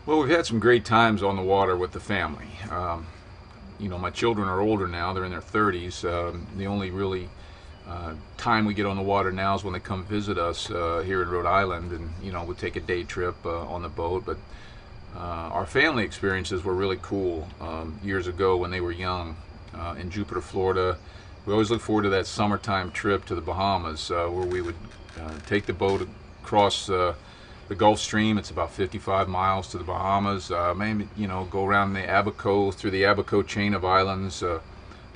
Well, we've had some great times on the water with the family. My children are older now; they're in their 30s. The only really time we get on the water now is when they come visit us here in Rhode Island, and we take a day trip on the boat. But our family experiences were really cool years ago when they were young in Jupiter, Florida. We always look forward to that summertime trip to the Bahamas, where we would take the boat across the Gulf Stream. It's about 55 miles to the Bahamas. Maybe go around the Abaco, through the Abaco chain of islands,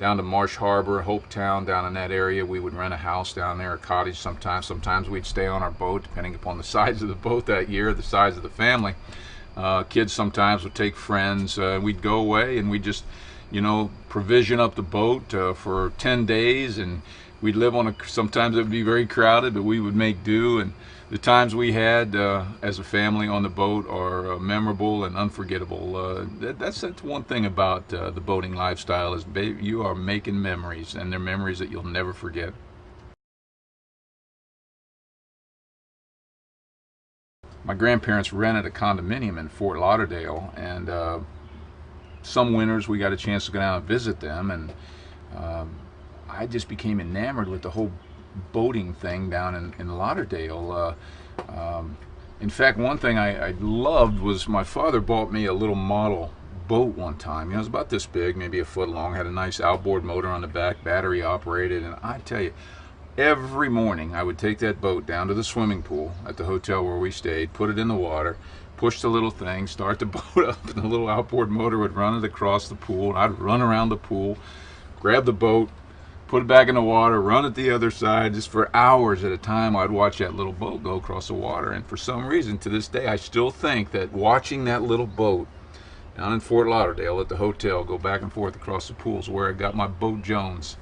down to Marsh Harbor, Hopetown, down in that area. We would rent a house down there, a cottage sometimes. Sometimes we'd stay on our boat, depending upon the size of the boat that year, the size of the family. Kids sometimes would take friends. We'd go away and we'd just, provision up the boat for 10 days, and we'd live on sometimes it would be very crowded, but we would make do. And the times we had as a family on the boat are memorable and unforgettable. That's one thing about the boating lifestyle is, baby, you are making memories, and they're memories that you'll never forget. My grandparents rented a condominium in Fort Lauderdale, and some winters we got a chance to go down and visit them, and um, I just became enamored with the whole boating thing down in Lauderdale. In fact, one thing I loved was my father bought me a little model boat one time. It was about this big, maybe a foot long, had a nice outboard motor on the back, battery operated, and I tell you, every morning I would take that boat down to the swimming pool at the hotel where we stayed, put it in the water, push the little thing, start the boat up, and the little outboard motor would run it across the pool, and I'd run around the pool, grab the boat, put it back in the water, run it the other side. Just for hours at a time, I'd watch that little boat go across the water. And for some reason, to this day, I still think that watching that little boat down in Fort Lauderdale at the hotel go back and forth across the pool is where I got my Boat Jones.